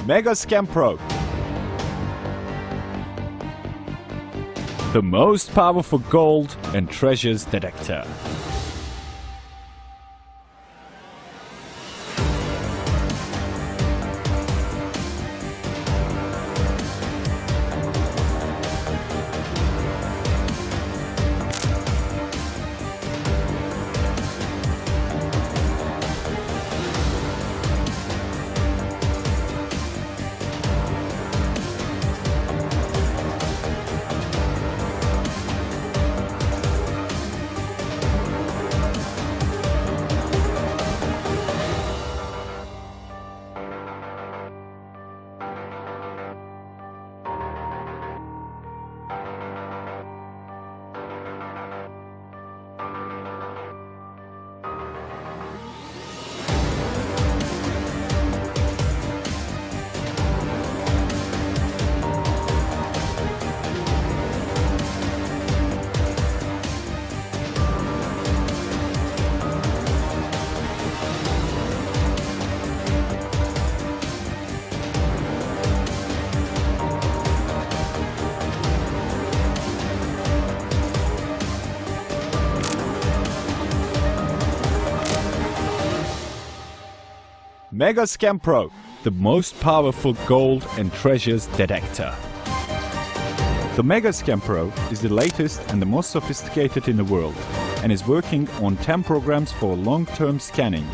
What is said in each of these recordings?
Mega Scan Pro. The most powerful gold and treasures detector. Mega Scan Pro, the most powerful gold and treasures detector. The Mega Scan Pro is the latest and the most sophisticated in the world and is working on 10 programs for long-term scanning.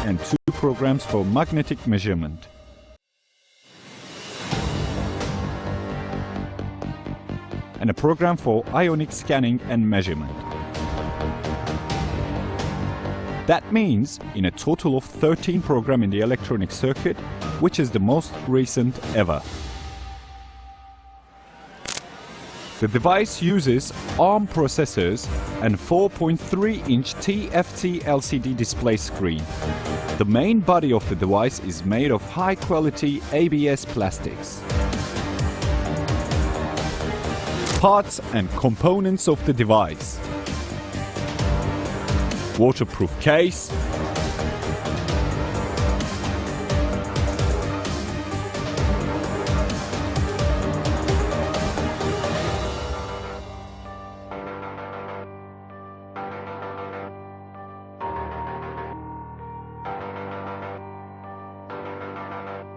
And 2 programs for magnetic measurement. And a program for ionic scanning and measurement. That means in a total of 13 programs in the electronic circuit, which is the most recent ever. The device uses ARM processors and 4.3-inch TFT LCD display screen. The main body of the device is made of high-quality ABS plastics. Parts and components of the device: waterproof case,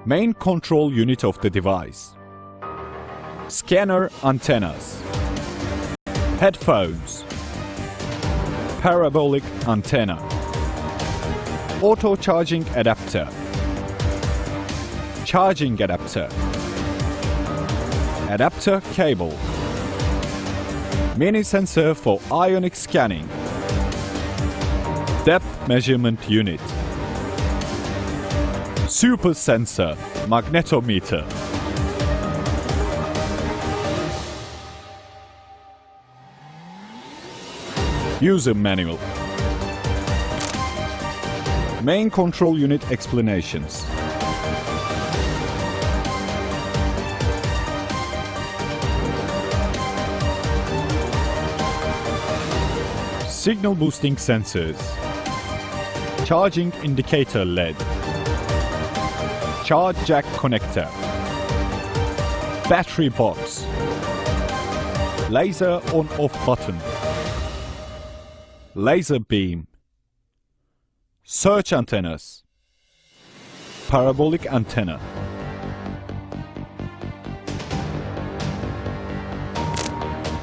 main control unit of the device, scanner antennas, headphones, parabolic antenna, auto charging adapter, charging adapter, adapter cable, mini sensor for ionic scanning, depth measurement unit, super sensor, magnetometer. User manual. Main control unit explanations. Signal boosting sensors. Charging indicator LED. Charge jack connector. Battery box. Laser on-off button. Laser beam. Search antennas. Parabolic antenna.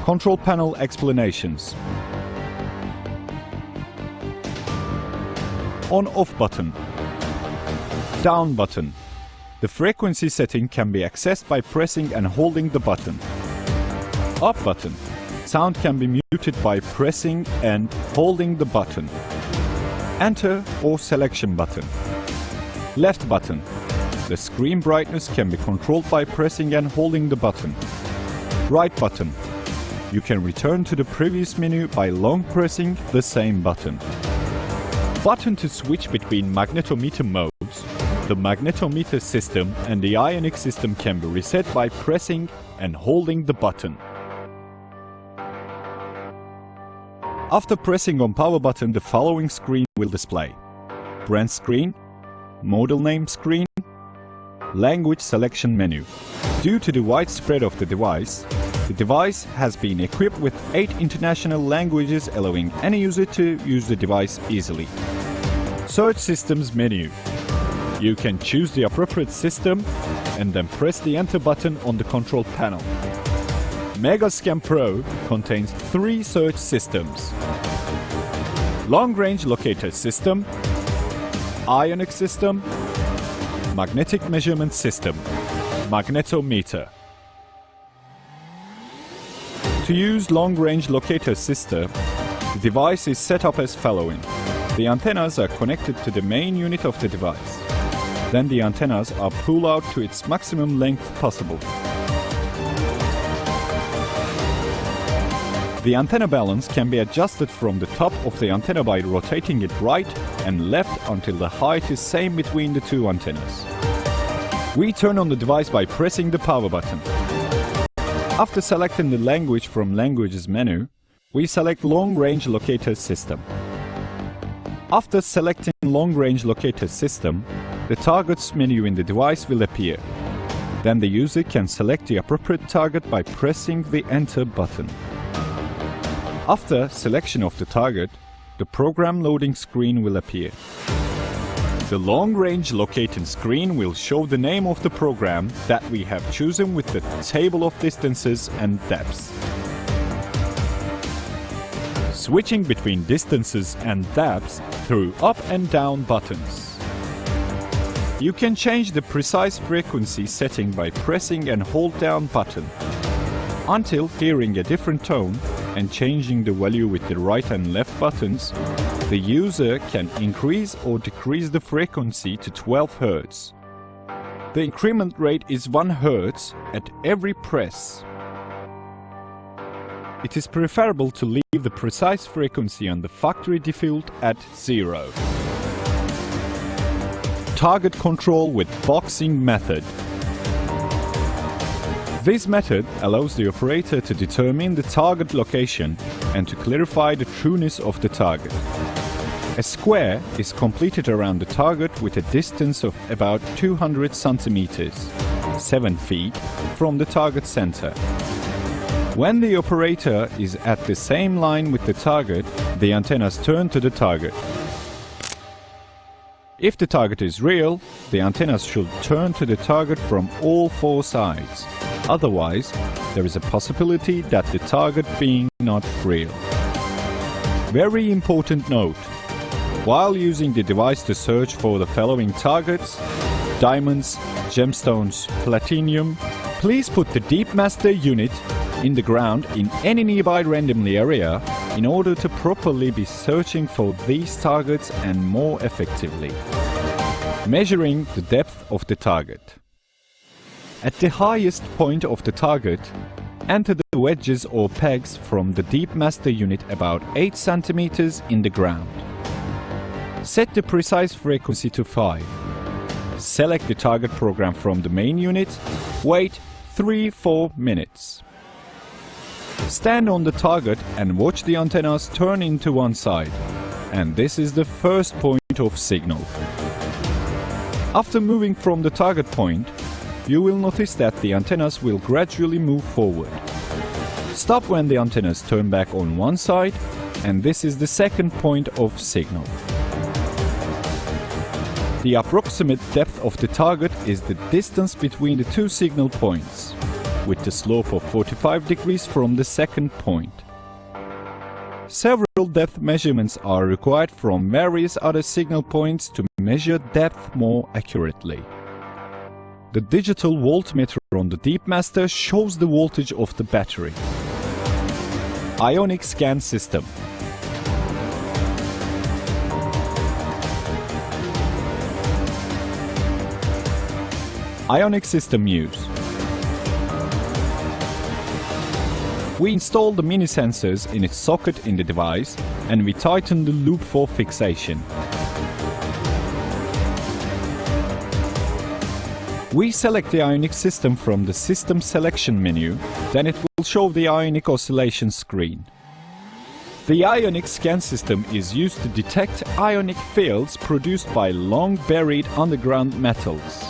Control panel explanations. On-off button. Down button. The frequency setting can be accessed by pressing and holding the button. Up button. Sound can be muted by pressing and holding the button. Enter or selection button. Left button. The screen brightness can be controlled by pressing and holding the button. Right button. You can return to the previous menu by long pressing the same button. Button to switch between magnetometer modes. The magnetometer system and the Ionic system can be reset by pressing and holding the button. After pressing on power button, the following screen will display: brand screen, model name screen, language selection menu. Due to the wide spread of the device has been equipped with 8 international languages, allowing any user to use the device easily. Search systems menu. You can choose the appropriate system and then press the enter button on the control panel. Mega Scan Pro contains 3 search systems: Long Range Locator System, Ionic System, Magnetic Measurement System, Magnetometer. To use Long Range Locator System, the device is set up as following. The antennas are connected to the main unit of the device. Then the antennas are pulled out to its maximum length possible. The antenna balance can be adjusted from the top of the antenna by rotating it right and left until the height is same between the 2 antennas. We turn on the device by pressing the power button. After selecting the language from Languages menu, we select Long Range Locator System. After selecting Long Range Locator System, the Targets menu in the device will appear. Then the user can select the appropriate target by pressing the Enter button. After selection of the target, the program loading screen will appear. The Long Range Locating screen will show the name of the program that we have chosen with the table of distances and depths. Switching between distances and depths through up and down buttons. You can change the precise frequency setting by pressing and hold down button until hearing a different tone, and changing the value with the right and left buttons. The user can increase or decrease the frequency to 12 Hz. The increment rate is 1 Hz at every press. It is preferable to leave the precise frequency on the factory default at 0. Target control with boxing method. This method allows the operator to determine the target location and to clarify the trueness of the target. A square is completed around the target with a distance of about 200 centimeters, 7 feet, from the target center. When the operator is at the same line with the target, the antennas turn to the target. If the target is real, the antennas should turn to the target from all 4 sides. Otherwise, there is a possibility that the target being not real. Very important note: while using the device to search for the following targets: diamonds, gemstones, platinum, please put the Deep Master unit in the ground in any nearby randomly area in order to properly be searching for these targets and more effectively. Measuring the depth of the target. At the highest point of the target, enter the wedges or pegs from the Deep Master unit about 8 cm in the ground. Set the precise frequency to 5. Select the target program from the main unit. Wait 3-4 minutes. Stand on the target and watch the antennas turn into one side. And this is the first point of signal. After moving from the target point, you will notice that the antennas will gradually move forward. Stop when the antennas turn back on one side, and this is the second point of signal. The approximate depth of the target is the distance between the 2 signal points, with the slope of 45 degrees from the second point. Several depth measurements are required from various other signal points to measure depth more accurately. The digital voltmeter on the Deep Master shows the voltage of the battery. Ionic Scan System. Ionic System use. We install the mini sensors in its socket in the device and we tighten the loop for fixation. We select the Ionic system from the System Selection menu, then it will show the Ionic oscillation screen. The Ionic Scan System is used to detect ionic fields produced by long buried underground metals.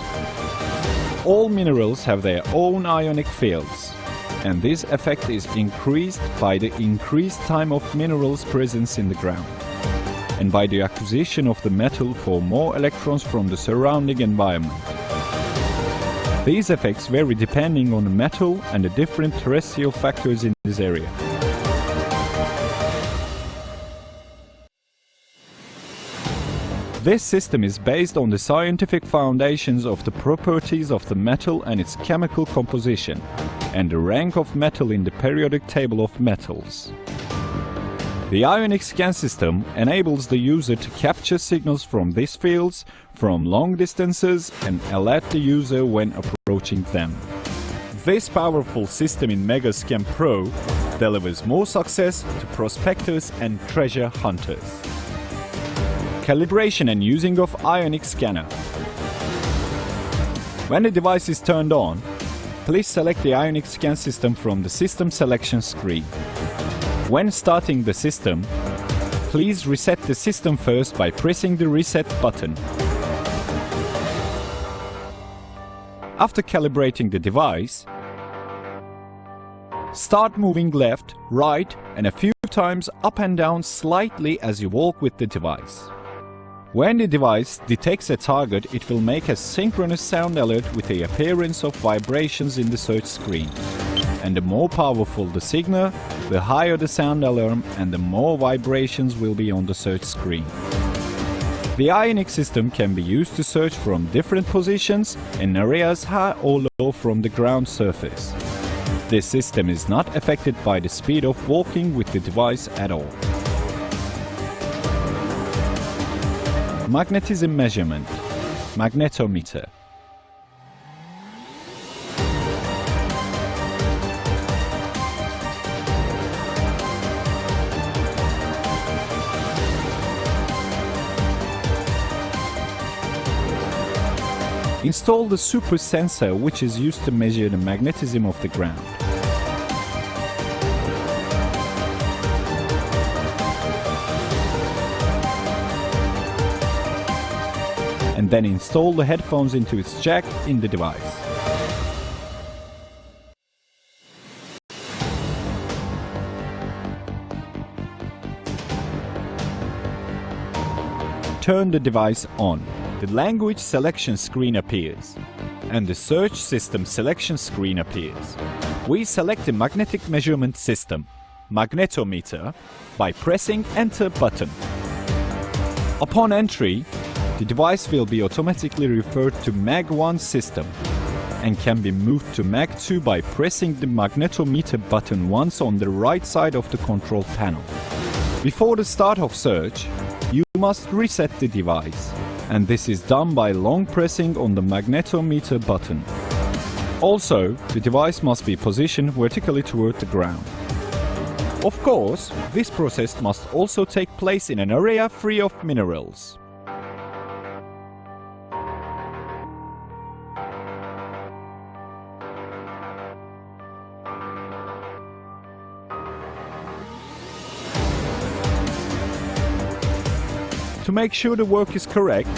All minerals have their own ionic fields, and this effect is increased by the increased time of minerals' presence in the ground, and by the acquisition of the metal for more electrons from the surrounding environment. These effects vary depending on the metal and the different terrestrial factors in this area. This system is based on the scientific foundations of the properties of the metal and its chemical composition, and the rank of metal in the periodic table of metals. The Ionic Scan System enables the user to capture signals from these fields from long distances and alert the user when approaching them. This powerful system in Mega Scan Pro delivers more success to prospectors and treasure hunters. Calibration and using of Ionic Scanner. When the device is turned on, please select the Ionic Scan System from the System Selection screen. When starting the system, please reset the system first by pressing the Reset button. After calibrating the device, start moving left, right and a few times up and down slightly as you walk with the device. When the device detects a target, it will make a synchronous sound alert with the appearance of vibrations in the search screen. And the more powerful the signal, the higher the sound alarm and the more vibrations will be on the search screen. The Ionic system can be used to search from different positions in areas high or low from the ground surface. This system is not affected by the speed of walking with the device at all. Magnetism measurement. Magnetometer. Install the super sensor, which is used to measure the magnetism of the ground. And then install the headphones into its jack in the device. Turn the device on. The language selection screen appears, and the search system selection screen appears. We select the magnetic measurement system, Magnetometer, by pressing Enter button. Upon entry, the device will be automatically referred to Mag 1 system and can be moved to Mag 2 by pressing the Magnetometer button once on the right side of the control panel. Before the start of search, you must reset the device, and this is done by long pressing on the Magnetometer button. Also, the device must be positioned vertically toward the ground. Of course, this process must also take place in an area free of minerals. To make sure the work is correct,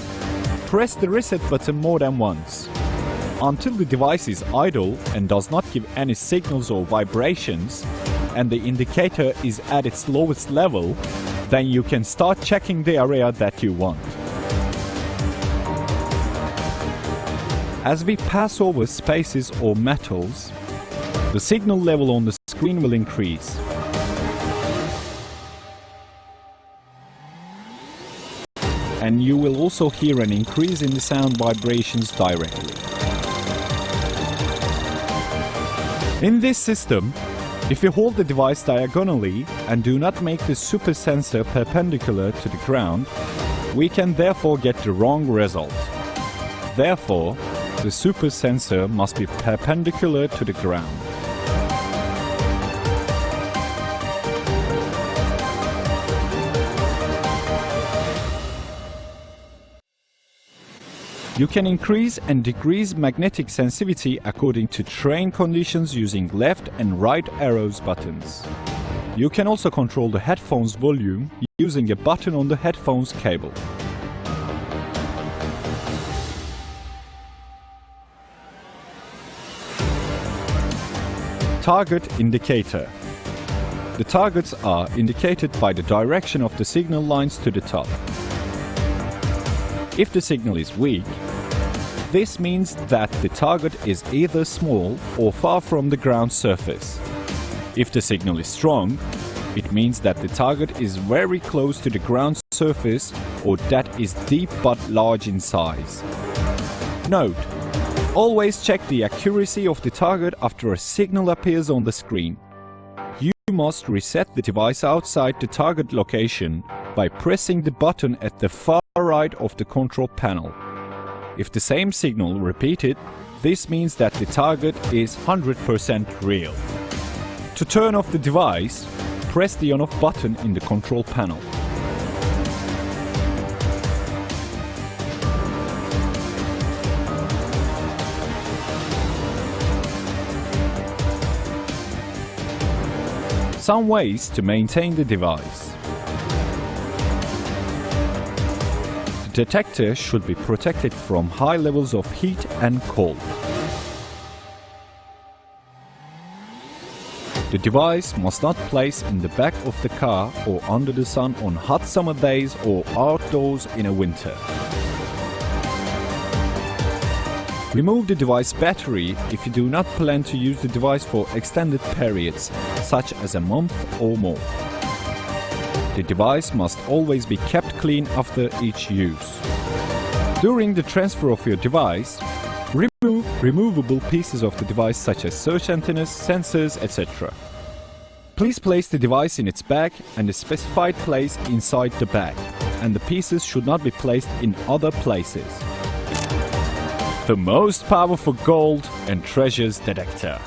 press the reset button more than once. Until the device is idle and does not give any signals or vibrations, and the indicator is at its lowest level, then you can start checking the area that you want. As we pass over spaces or metals, the signal level on the screen will increase. And you will also hear an increase in the sound vibrations directly. In this system, if you hold the device diagonally and do not make the super sensor perpendicular to the ground, we can therefore get the wrong result. Therefore, the super sensor must be perpendicular to the ground. You can increase and decrease magnetic sensitivity according to terrain conditions using left and right arrows buttons. You can also control the headphones volume using a button on the headphones cable. Target indicator. The targets are indicated by the direction of the signal lines to the top. If the signal is weak, this means that the target is either small or far from the ground surface. If the signal is strong, it means that the target is very close to the ground surface or that is deep but large in size. Note: always check the accuracy of the target after a signal appears on the screen. You must reset the device outside the target location by pressing the button at the far right of the control panel. If the same signal repeated, this means that the target is 100% real. To turn off the device, press the on-off button in the control panel. Some ways to maintain the device. The detector should be protected from high levels of heat and cold. The device must not place in the back of the car or under the sun on hot summer days or outdoors in a winter. Remove the device battery if you do not plan to use the device for extended periods, such as a month or more. The device must always be kept clean after each use. During the transfer of your device, remove removable pieces of the device such as search antennas, sensors, etc. Please place the device in its bag and the specified place inside the bag, and the pieces should not be placed in other places. The most powerful gold and treasures detector.